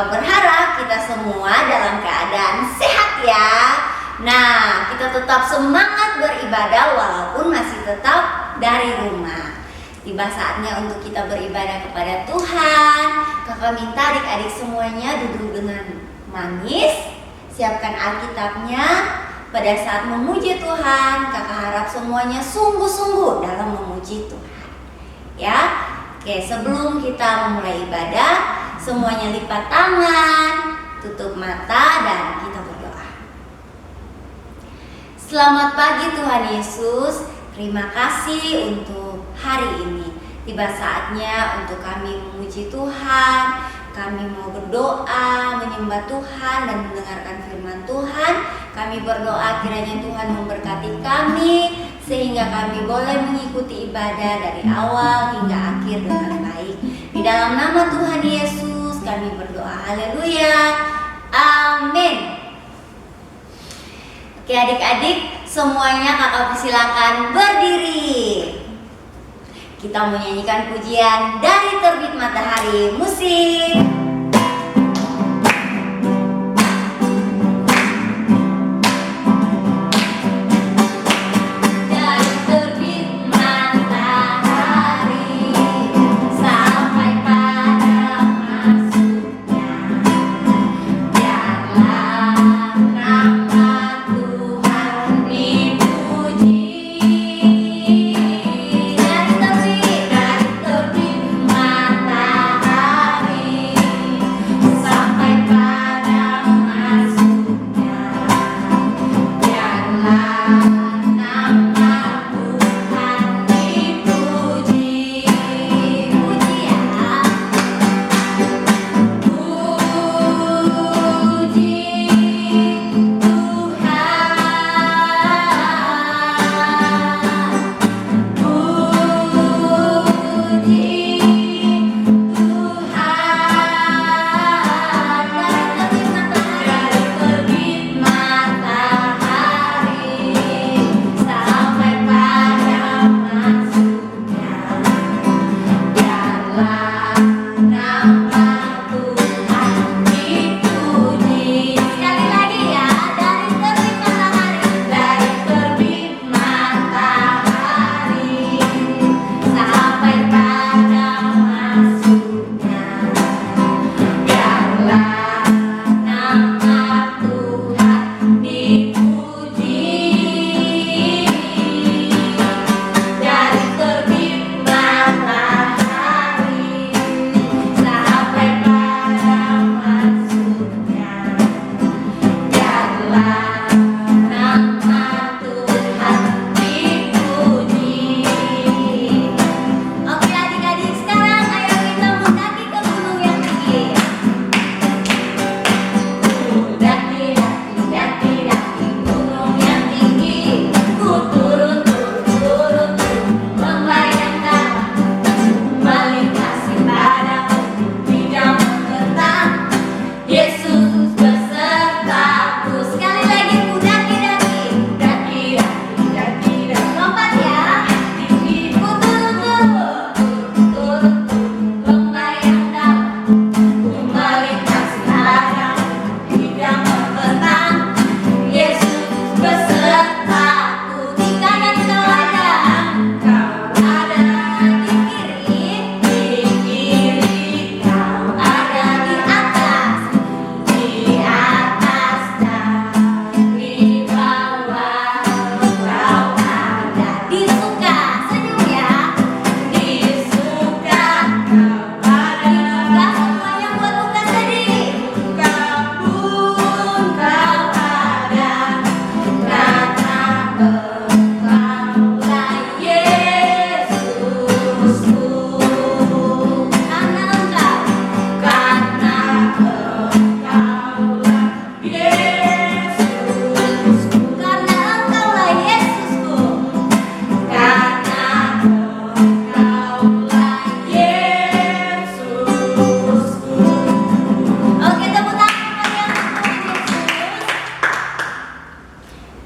Kakak berharap kita semua dalam keadaan sehat ya. Nah, kita tetap semangat beribadah walaupun masih tetap dari rumah. Tiba saatnya untuk kita beribadah kepada Tuhan. Kakak minta adik-adik semuanya duduk dengan manis. Siapkan Alkitabnya. Pada saat memuji Tuhan, kakak harap semuanya sungguh-sungguh dalam memuji Tuhan. Ya, oke, sebelum kita memulai ibadah, semuanya lipat tangan, tutup mata, dan kita berdoa. Selamat pagi Tuhan Yesus, terima kasih untuk hari ini. Tiba saatnya untuk kami memuji Tuhan. Kami mau berdoa, menyembah Tuhan dan mendengarkan firman Tuhan. Kami berdoa kiranya Tuhan memberkati kami sehingga kami boleh mengikuti ibadah dari awal hingga akhir dengan baik. Di dalam nama Tuhan Yesus kami berdoa. Haleluya. Amin. Oke adik-adik, semuanya kakak persilakan berdiri. Kita menyanyikan pujian Dari Terbit Matahari. Musik.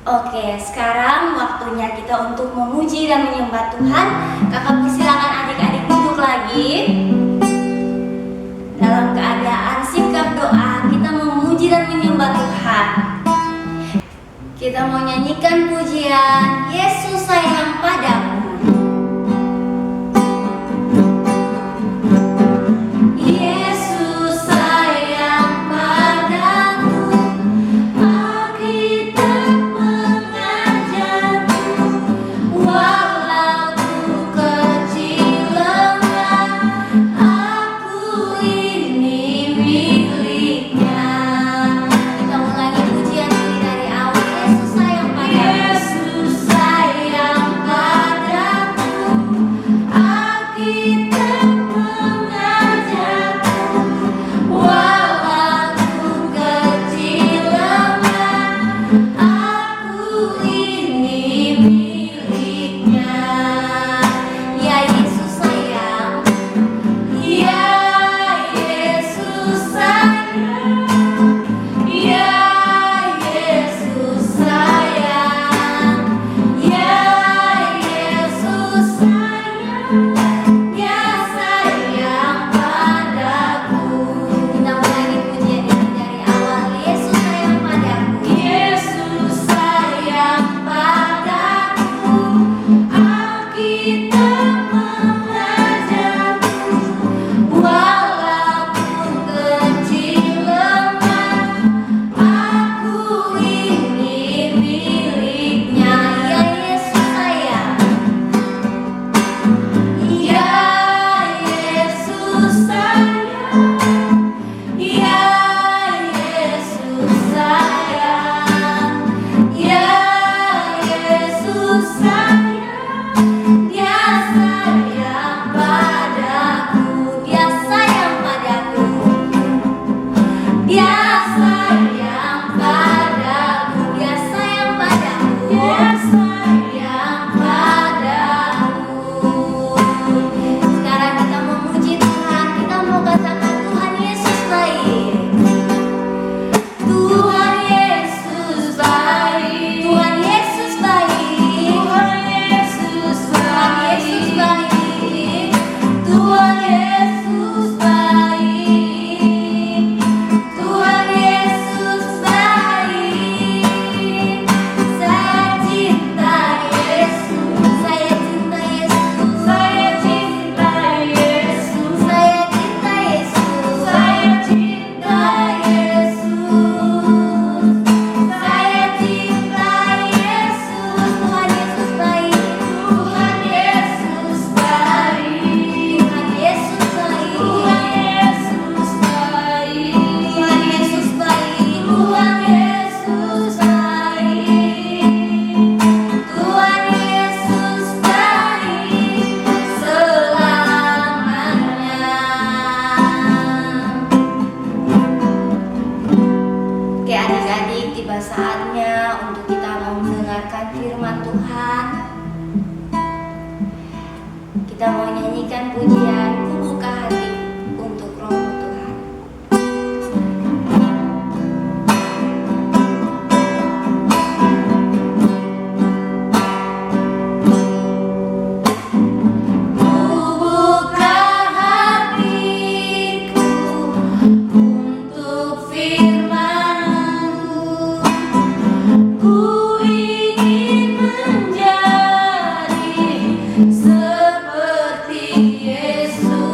Oke, sekarang waktunya kita untuk memuji dan menyembah Tuhan. Kakak persilakan adik-adik duduk lagi dalam keadaan sikap doa Tuhan. Kita mau nyanyikan pujian Yesus sayang padaku. Kita mau nyanyikan pujian Ku Buka Hati untuk Roh Tuhan. Ku buka hatiku untuk firman-Mu. Ku ingin menjadi seperti Yesus.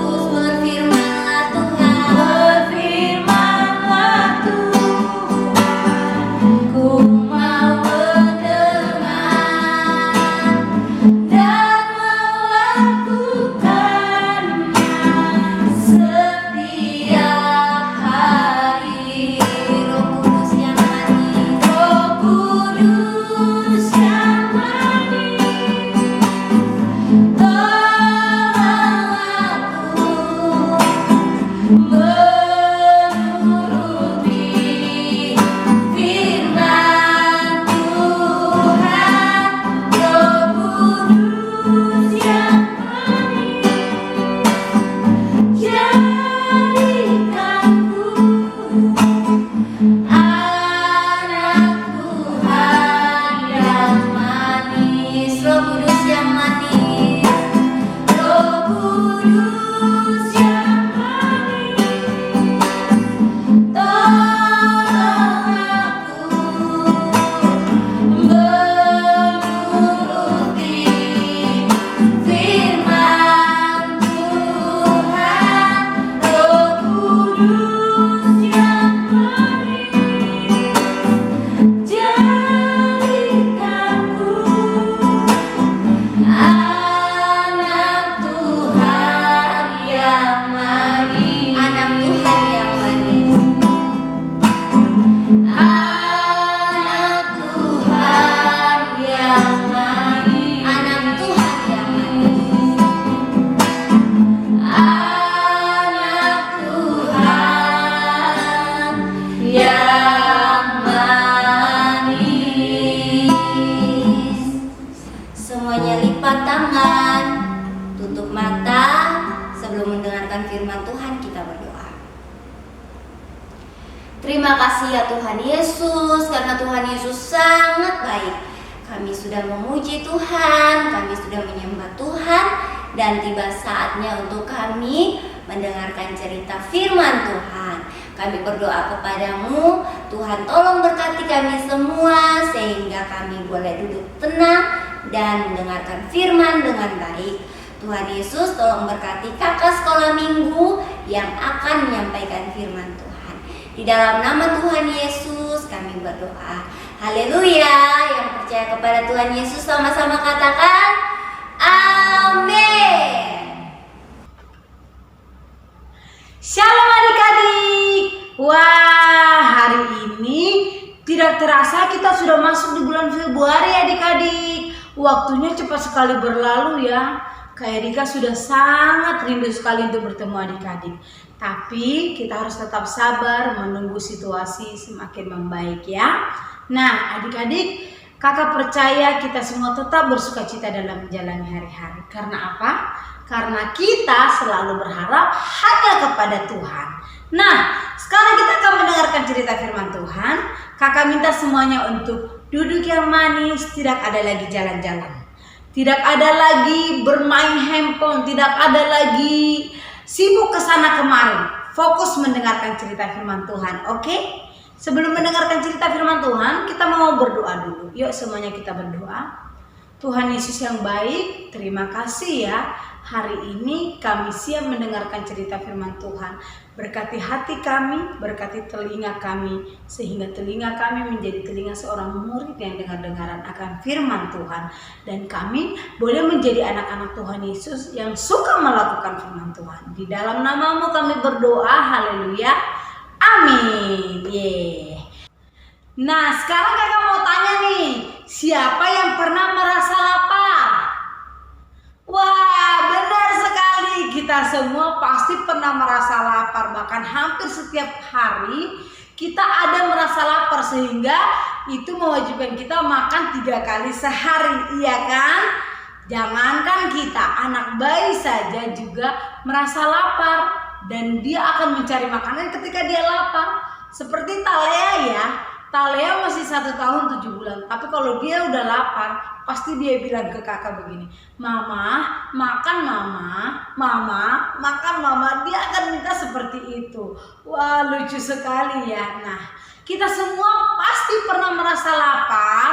Terima kasih ya Tuhan Yesus, karena Tuhan Yesus sangat baik. Kami sudah memuji Tuhan, kami sudah menyembah Tuhan, dan tiba saatnya untuk kami mendengarkan cerita firman Tuhan. Kami berdoa kepadamu, Tuhan tolong berkati kami semua sehingga kami boleh duduk tenang dan mendengarkan firman dengan baik. Tuhan Yesus tolong berkati kakak sekolah minggu yang akan menyampaikan firman Tuhan. Di dalam nama Tuhan Yesus kami berdoa. Haleluya. Yang percaya kepada Tuhan Yesus sama-sama katakan amin. Shalom adik-adik. Wah, hari ini tidak terasa kita sudah masuk di bulan Februari adik-adik. Waktunya cepat sekali berlalu ya. Kak Erika sudah sangat rindu sekali untuk bertemu adik-adik. Tapi kita harus tetap sabar menunggu situasi semakin membaik ya. Nah adik-adik, kakak percaya kita semua tetap bersukacita dalam menjalani hari-hari. Karena apa? Karena kita selalu berharap hanya kepada Tuhan. Nah, sekarang kita akan mendengarkan cerita firman Tuhan. Kakak minta semuanya untuk duduk yang manis, tidak ada lagi jalan-jalan. Tidak ada lagi bermain handphone, tidak ada lagi sibuk kesana kemari. Fokus mendengarkan cerita firman Tuhan, oke? Sebelum mendengarkan cerita firman Tuhan, kita mau berdoa dulu. Yuk semuanya kita berdoa. Tuhan Yesus yang baik, terima kasih ya. Hari ini kami siap mendengarkan cerita firman Tuhan. Berkati hati kami, berkati telinga kami, sehingga telinga kami menjadi telinga seorang murid yang dengar-dengaran akan firman Tuhan. Dan kami boleh menjadi anak-anak Tuhan Yesus yang suka melakukan firman Tuhan. Di dalam namamu kami berdoa, haleluya, amin. Nah sekarang kakak mau tanya nih, siapa yang pernah merasa lapar? Wah, benar sekali. Kita semua pasti pernah merasa lapar. Bahkan hampir setiap hari kita ada merasa lapar, sehingga itu mewajibkan kita makan 3 kali sehari, iya kan? Jangankan kita, anak bayi saja juga merasa lapar. Dan dia akan mencari makanan ketika dia lapar. Seperti Talea ya. Talea masih 1 tahun 7 bulan. Tapi kalau dia udah lapar, pasti dia bilang ke kakak begini, Mama, makan mama, mama, makan mama. Dia akan minta seperti itu. Wah, lucu sekali ya. Nah, kita semua pasti pernah merasa lapar.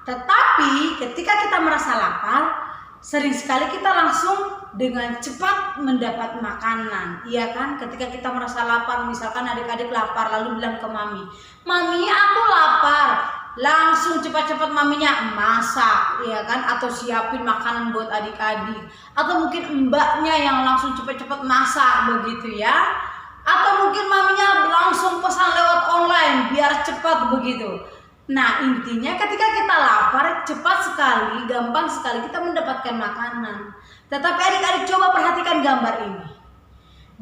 Tetapi ketika kita merasa lapar, sering sekali kita langsung dengan cepat mendapat makanan, iya kan? Ketika kita merasa lapar, misalkan adik-adik lapar lalu bilang ke mami, Mami aku lapar, langsung cepat-cepat maminya masak, iya kan? Atau siapin makanan buat adik-adik, atau mungkin mbaknya yang langsung cepat-cepat masak begitu ya. Atau mungkin maminya langsung pesan lewat online biar cepat begitu. Nah intinya ketika kita lapar, cepat sekali, gampang sekali kita mendapatkan makanan. Tetapi adik-adik coba perhatikan gambar ini.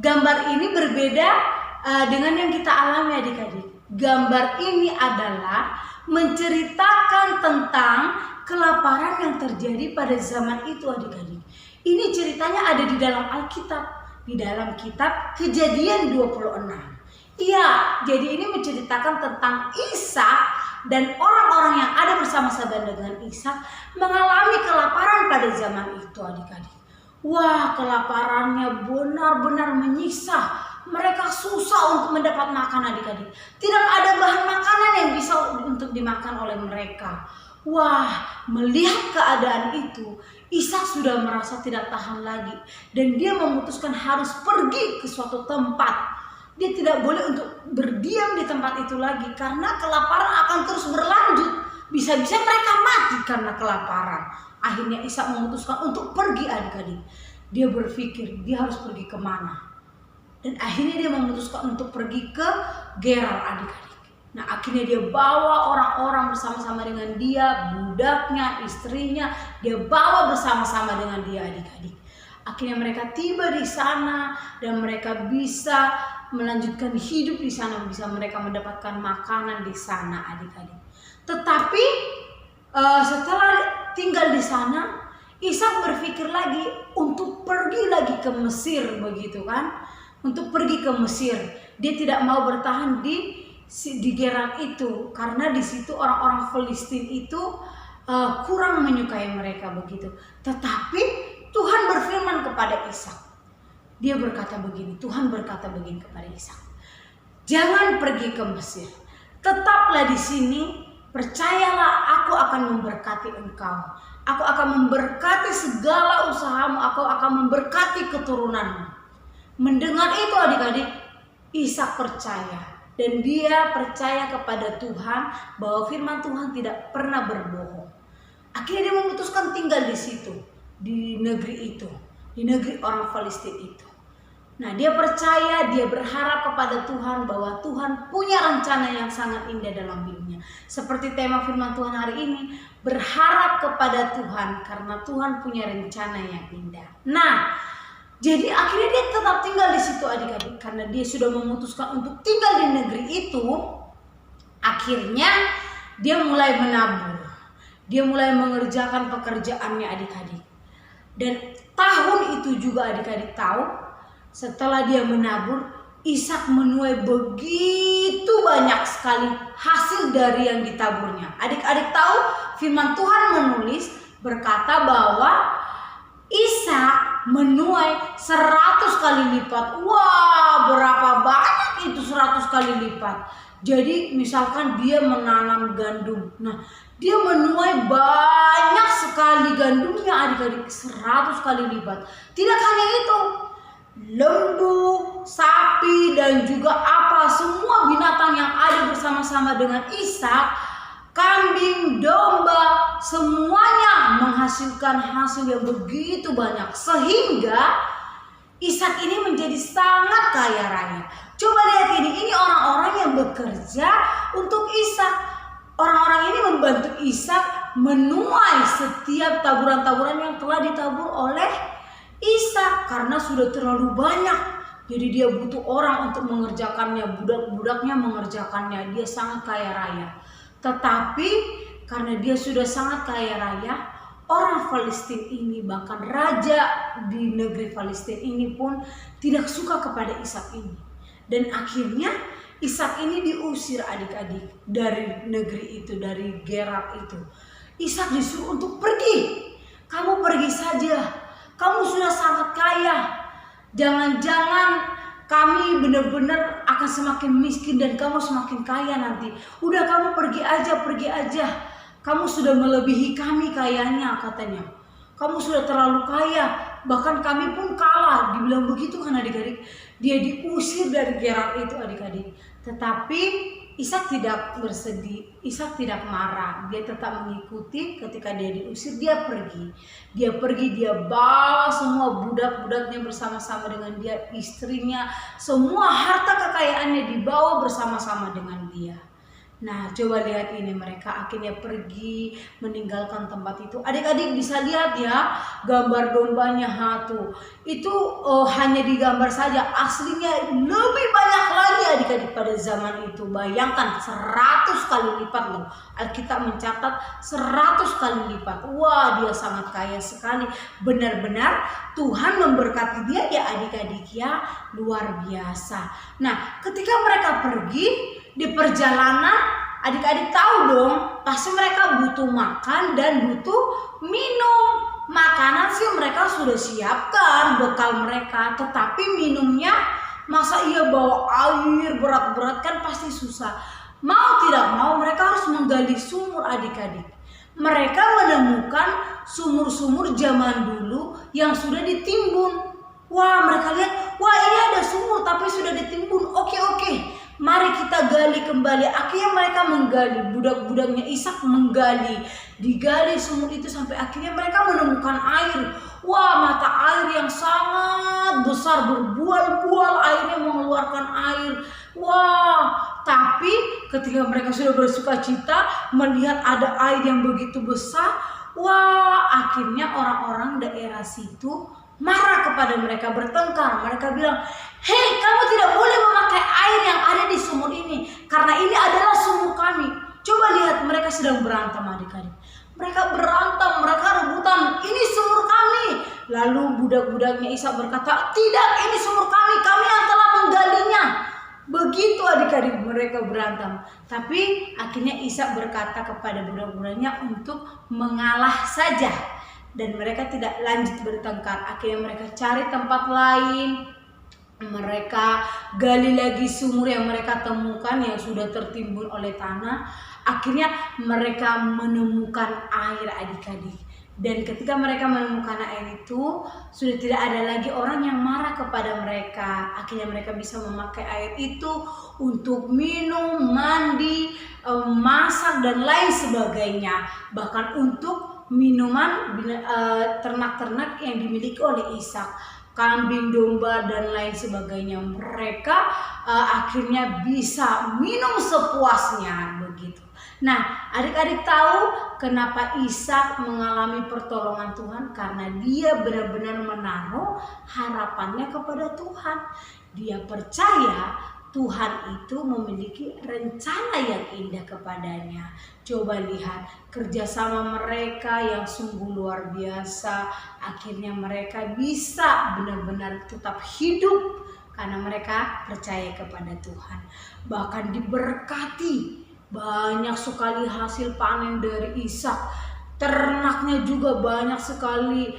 Gambar ini berbeda dengan yang kita alami adik-adik. Gambar ini adalah menceritakan tentang kelaparan yang terjadi pada zaman itu adik-adik. Ini ceritanya ada di dalam Alkitab, di dalam kitab Kejadian 26. Iya, jadi ini menceritakan tentang Ishak dan orang-orang yang ada bersama-sama dengan Ishak mengalami kelaparan pada zaman itu adik-adik. Wah, kelaparannya benar-benar menyiksa. Mereka susah untuk mendapat makan adik-adik. Tidak ada bahan makanan yang bisa untuk dimakan oleh mereka. Wah, melihat keadaan itu, Ishak sudah merasa tidak tahan lagi. Dan dia memutuskan harus pergi ke suatu tempat. Dia tidak boleh untuk berdiam di tempat itu lagi, karena kelaparan akan terus berlanjut. Bisa-bisa mereka mati karena kelaparan. Akhirnya Ishak memutuskan untuk pergi adik-adik. Dia berpikir dia harus pergi kemana. Dan akhirnya dia memutuskan untuk pergi ke Gerar adik-adik. Nah akhirnya dia bawa orang-orang bersama-sama dengan dia, budaknya, istrinya. Dia bawa bersama-sama dengan dia adik-adik. Akhirnya mereka tiba di sana dan mereka bisa melanjutkan hidup di sana, bisa mereka mendapatkan makanan di sana adik-adik. Tetapi setelah tinggal di sana, Ishak berpikir lagi untuk pergi lagi ke Mesir begitu kan? Untuk pergi ke Mesir. Dia tidak mau bertahan di di Gerar itu, karena di situ orang-orang Filistin itu kurang menyukai mereka begitu. Tetapi Tuhan berfirman kepada Ishak. Dia berkata begini, Tuhan berkata begini kepada Ishak. Jangan pergi ke Mesir. Tetaplah di sini. Percayalah, aku akan memberkati engkau. Aku akan memberkati segala usahamu. Aku akan memberkati keturunanmu. Mendengar itu adik-adik, Ishak percaya. Dan dia percaya kepada Tuhan bahwa firman Tuhan tidak pernah berbohong. Akhirnya dia memutuskan tinggal di situ, di negeri itu, di negeri orang Filistin itu. Nah, dia percaya, dia berharap kepada Tuhan bahwa Tuhan punya rencana yang sangat indah dalam hidupnya. Seperti tema firman Tuhan hari ini, berharap kepada Tuhan karena Tuhan punya rencana yang indah. Nah, jadi akhirnya dia tetap tinggal di situ adik-adik, karena dia sudah memutuskan untuk tinggal di negeri itu. Akhirnya dia mulai menabur, dia mulai mengerjakan pekerjaannya adik-adik. Dan tahun itu juga adik-adik tahu, setelah dia menabur, Ishak menuai begitu banyak sekali hasil dari yang ditaburnya. Adik-adik tahu firman Tuhan menulis berkata bahwa Ishak menuai 100 kali lipat. Wah, berapa banyak itu 100 kali lipat. Jadi misalkan dia menanam gandum. Nah, dia menuai banyak sekali gandumnya adik-adik, 100 kali lipat. Tidak hanya itu, lembu, sapi, dan juga semua binatang yang ada bersama-sama dengan Ishak, kambing, domba, semuanya menghasilkan hasil yang begitu banyak, sehingga Ishak ini menjadi sangat kaya raya. Coba lihat ini orang-orang yang bekerja untuk Ishak. Orang-orang ini membantu Ishak menuai setiap taburan-taburan yang telah ditabur oleh Ishak, karena sudah terlalu banyak. Jadi dia butuh orang untuk mengerjakannya, budak-budaknya mengerjakannya. Dia sangat kaya raya. Tetapi karena dia sudah sangat kaya raya, orang Filistin ini, bahkan raja di negeri Filistin ini pun tidak suka kepada Ishak ini. Dan akhirnya Ishak ini diusir adik-adik dari negeri itu, dari Gerar itu. Ishak disuruh untuk pergi. Kamu pergi saja. Kamu sudah sangat kaya. Jangan-jangan kami benar-benar akan semakin miskin dan kamu semakin kaya nanti. Udah, kamu pergi aja. Kamu sudah melebihi kami kayanya, katanya. Kamu sudah terlalu kaya. Bahkan kami pun kalah. Dibilang begitu kan adik-adik. Dia diusir dari Gerar itu adik-adik. Tetapi Ishak tidak bersedih, Ishak tidak marah. Dia tetap mengikuti. Ketika dia diusir, dia pergi. Dia bawa semua budak-budaknya bersama-sama dengan dia, istrinya, semua harta kekayaannya dibawa bersama-sama dengan dia. Nah, coba lihat ini, mereka akhirnya pergi meninggalkan tempat itu. Adik-adik bisa lihat ya, gambar dombanya tuh. Itu hanya digambar saja, aslinya lebih banyak lagi adik-adik pada zaman itu. Bayangkan 100 kali lipat loh. Alkitab mencatat 100 kali lipat. Wah, dia sangat kaya sekali. Benar-benar Tuhan memberkati dia ya adik-adik ya, luar biasa. Nah, ketika mereka pergi di perjalanan, adik-adik tahu dong, pasti mereka butuh makan dan butuh minum. Makanan sih mereka sudah siapkan bekal mereka, tetapi minumnya masa iya bawa air berat-berat, kan pasti susah. Mau tidak mau mereka harus menggali sumur adik-adik. Mereka menemukan sumur-sumur zaman dulu yang sudah ditimbun. Wah, mereka lihat, wah ini ada sumur tapi sudah ditimbun. Oke. Mari kita gali kembali. Akhirnya mereka menggali, budak-budaknya Ishak menggali, digali sumur itu sampai akhirnya mereka menemukan air. Wah, mata air yang sangat besar, berbual-bual, airnya mengeluarkan air. Wah, tapi ketika mereka sudah bersuka cita melihat ada air yang begitu besar, wah, akhirnya orang-orang daerah situ marah kepada mereka, bertengkar. Mereka bilang, hei, kamu tidak boleh memakai air yang ada di sumur ini, karena ini adalah sumur kami. Coba lihat, mereka sedang berantem adik-adik. Mereka berantem, mereka rebutan, ini sumur kami. Lalu budak-budaknya Ishak berkata, tidak, ini sumur kami yang telah menggalinya. Begitu adik-adik mereka berantem. Tapi akhirnya Ishak berkata kepada budak-budaknya untuk mengalah saja. Dan mereka tidak lanjut bertengkar. Akhirnya mereka cari tempat lain. Mereka gali lagi sumur yang mereka temukan yang sudah tertimbun oleh tanah. Akhirnya mereka menemukan air adik-adik. Dan ketika mereka menemukan air itu, sudah tidak ada lagi orang yang marah kepada mereka. Akhirnya mereka bisa memakai air itu untuk minum, mandi, masak, dan lain sebagainya. Bahkan untuk minuman ternak-ternak yang dimiliki oleh Ishak, kambing, domba, dan lain sebagainya. Mereka akhirnya bisa minum sepuasnya begitu. Nah, adik-adik tahu kenapa Ishak mengalami pertolongan Tuhan? Karena dia benar-benar menaruh harapannya kepada Tuhan. Dia percaya Tuhan itu memiliki rencana yang indah kepadanya. Coba lihat kerjasama mereka yang sungguh luar biasa. Akhirnya mereka bisa benar-benar tetap hidup karena mereka percaya kepada Tuhan. Bahkan diberkati. Banyak sekali hasil panen dari Ishak. Ternaknya juga banyak sekali,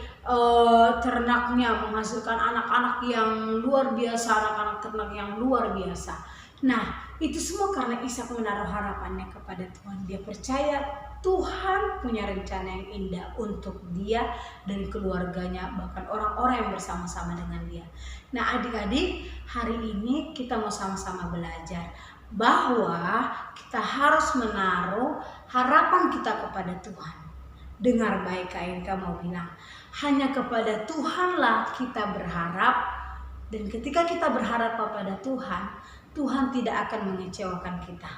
ternaknya menghasilkan anak-anak yang luar biasa, anak-anak ternak yang luar biasa. Nah, itu semua karena Ishak menaruh harapannya kepada Tuhan. Dia percaya Tuhan punya rencana yang indah untuk dia dan keluarganya, bahkan orang-orang yang bersama-sama dengan dia. Nah, adik-adik, hari ini kita mau sama-sama belajar bahwa kita harus menaruh harapan kita kepada Tuhan. Dengar baik Kak Erika mau bilang, hanya kepada Tuhanlah kita berharap. Dan ketika kita berharap kepada Tuhan, Tuhan tidak akan mengecewakan kita.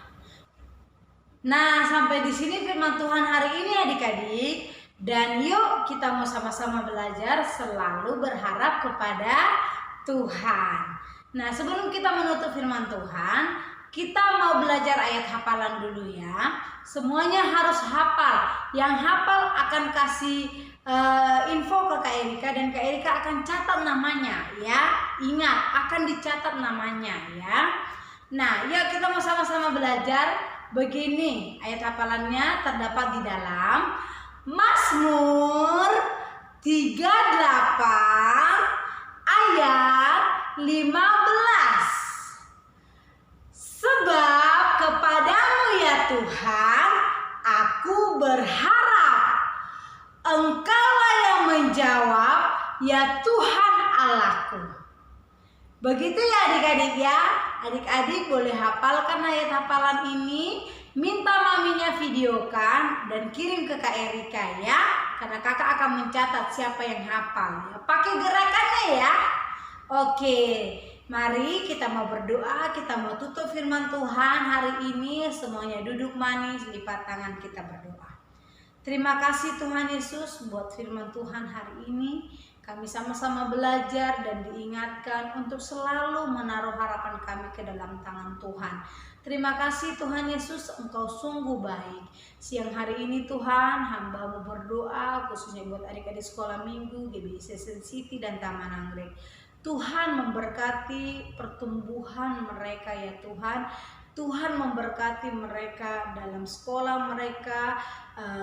Nah, sampai di sini firman Tuhan hari ini adik-adik. Dan yuk kita mau sama-sama belajar selalu berharap kepada Tuhan. Nah, sebelum kita menutup firman Tuhan, kita mau belajar ayat hafalan dulu ya. Semuanya harus hafal. Yang hafal akan kasih info ke Kak Erika dan Kak Erika akan catat namanya ya. Ingat, akan dicatat namanya ya. Nah, yuk kita mau sama-sama belajar. Begini ayat hafalannya terdapat di dalam Mazmur 38 ayat 15. Sebab kepadamu ya Tuhan, aku berharap. Engkaulah yang menjawab, ya Tuhan Allahku. Begitu ya adik-adik ya. Adik-adik boleh hafalkan ayat hafalan ini. Minta maminya videokan dan kirim ke Kak Erika ya. Karena kakak akan mencatat siapa yang hafal. Pakai gerakannya ya. Oke. Mari kita mau berdoa, kita mau tutup firman Tuhan hari ini. Semuanya duduk manis, lipat tangan, kita berdoa. Terima kasih Tuhan Yesus buat firman Tuhan hari ini. Kami sama-sama belajar dan diingatkan untuk selalu menaruh harapan kami ke dalam tangan Tuhan. Terima kasih Tuhan Yesus, Engkau sungguh baik. Siang hari ini Tuhan, hamba-Mu berdoa khususnya buat adik-adik sekolah minggu, GBI Session City dan Taman Anggrek. Tuhan memberkati pertumbuhan mereka ya Tuhan. Tuhan memberkati mereka dalam sekolah mereka,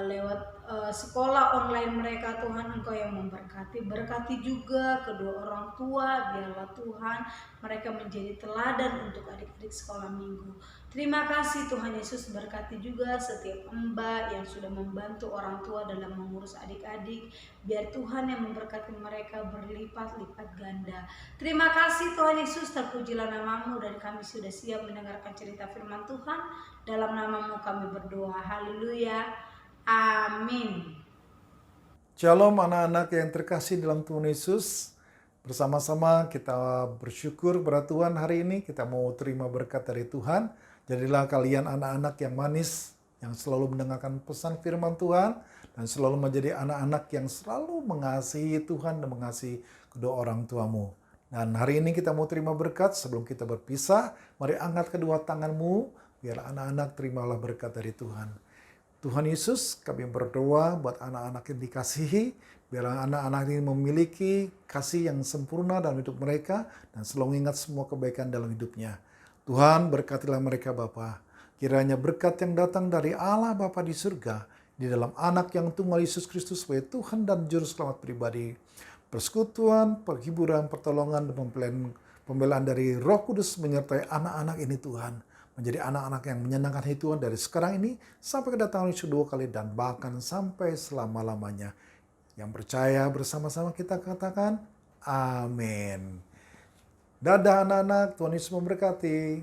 lewat sekolah online mereka. Tuhan Engkau yang memberkati. Berkati juga kedua orang tua, biarlah Tuhan mereka menjadi teladan untuk adik-adik sekolah minggu. Terima kasih Tuhan Yesus, berkati juga setiap Mbak yang sudah membantu orang tua dalam mengurus adik-adik. Biar Tuhan yang memberkati mereka berlipat-lipat ganda. Terima kasih Tuhan Yesus, terpujilah nama-Mu dan kami sudah siap mendengarkan cerita firman Tuhan. Dalam nama-Mu kami berdoa, haleluya, amin. Shalom anak-anak yang terkasih dalam Tuhan Yesus. Bersama-sama kita bersyukur kepada Tuhan hari ini. Kita mau terima berkat dari Tuhan. Jadilah kalian anak-anak yang manis, yang selalu mendengarkan pesan firman Tuhan, dan selalu menjadi anak-anak yang selalu mengasihi Tuhan dan mengasihi kedua orang tuamu. Dan hari ini kita mau terima berkat. Sebelum kita berpisah, mari angkat kedua tanganmu, biar anak-anak terimalah berkat dari Tuhan. Tuhan Yesus, kami berdoa buat anak-anak yang dikasihi, biar anak-anak ini memiliki kasih yang sempurna dalam hidup mereka, dan selalu ingat semua kebaikan dalam hidupnya. Tuhan berkatilah mereka Bapa. Kiranya berkat yang datang dari Allah Bapa di surga, di dalam anak yang tunggal Yesus Kristus sebagai Tuhan dan Juru Selamat pribadi, persekutuan, perhiburan, pertolongan, dan pembelaan dari Roh Kudus menyertai anak-anak ini Tuhan. Menjadi anak-anak yang menyenangkan hati Tuhan dari sekarang ini sampai kedatangan Yesus kedua kali dan bahkan sampai selama-lamanya. Yang percaya bersama-sama kita katakan, amin. Dadah anak-anak, Tuhan Yesus memberkati.